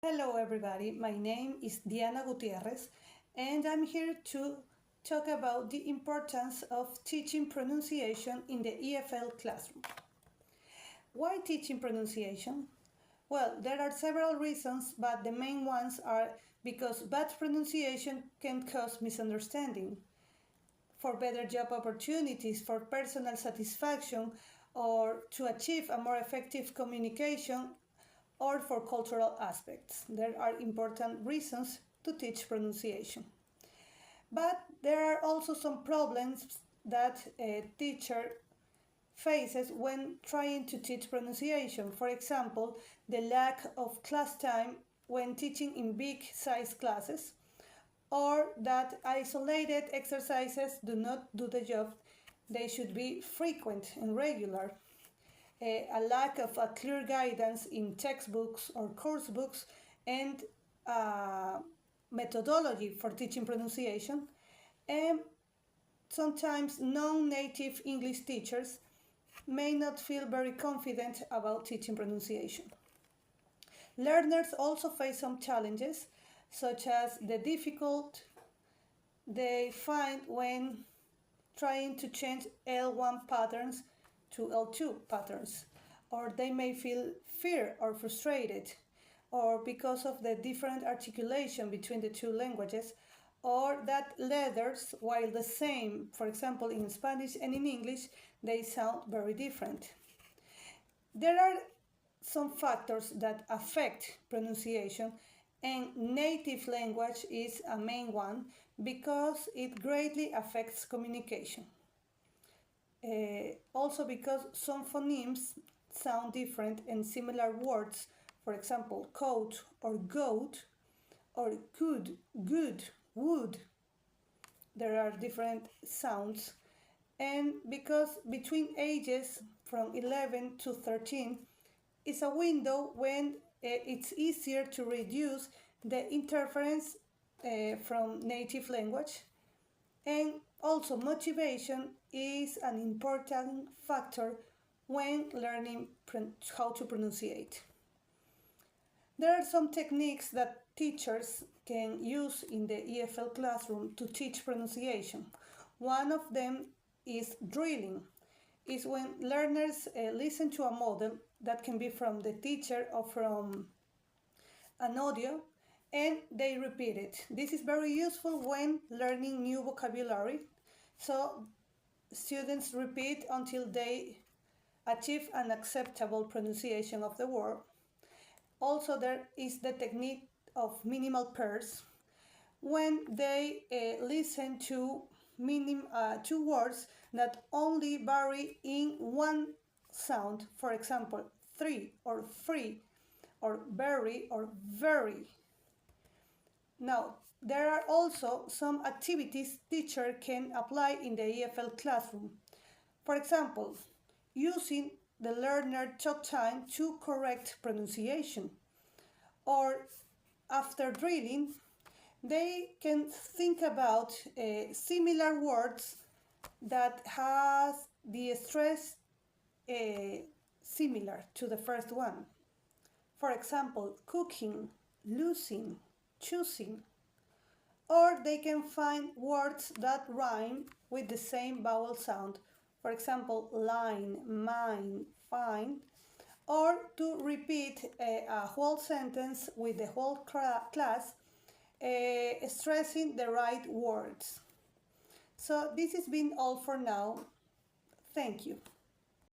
Hello everybody, my name is Diana Gutierrez and I'm here to talk about the importance of teaching pronunciation in the EFL classroom. Why teaching pronunciation? Well, there are several reasons, but the main ones are because bad pronunciation can cause misunderstanding, for better job opportunities, for personal satisfaction, or to achieve a more effective communication or for cultural aspects. There are important reasons to teach pronunciation. But there are also some problems that a teacher faces when trying to teach pronunciation. For example, the lack of class time when teaching in big size classes, or that isolated exercises do not do the job. They should be frequent and regular. A lack of a clear guidance in textbooks or course books and methodology for teaching pronunciation, and sometimes non-native English teachers may not feel very confident about teaching pronunciation. Learners also face some challenges, such as the difficult they find when trying to change L1 patterns to L2 patterns, or they may feel fear or frustrated, or because of the different articulation between the two languages, or that letters, while the same, for example in Spanish and in English, they sound very different. There are some factors that affect pronunciation, and native language is a main one because it greatly affects communication. Also because some phonemes sound different and similar words, for example, coat or goat, or could, good, would, there are different sounds. And because between ages from 11 to 13 is a window when it's easier to reduce the interference from native language, and also motivation is an important factor when learning how to pronunciate. There are some techniques that teachers can use in the EFL classroom to teach pronunciation. One of them is drilling. Is when learners listen to a model that can be from the teacher or from an audio, and they repeat it. This is very useful when learning new vocabulary. So students repeat until they achieve an acceptable pronunciation of the word. Also, there is the technique of minimal pairs, when they listen to two words that only vary in one sound. For example, three or free, or very or very. Now, there are also some activities teacher can apply in the EFL classroom. For example, using the learner talk time to correct pronunciation, or after drilling, they can think about similar words that has the stress similar to the first one. For example, cooking, losing, choosing. Or they can find words that rhyme with the same vowel sound. For example, line, mine, fine. Or to repeat a whole sentence with the whole class, stressing the right words. So this has been all for now. Thank you.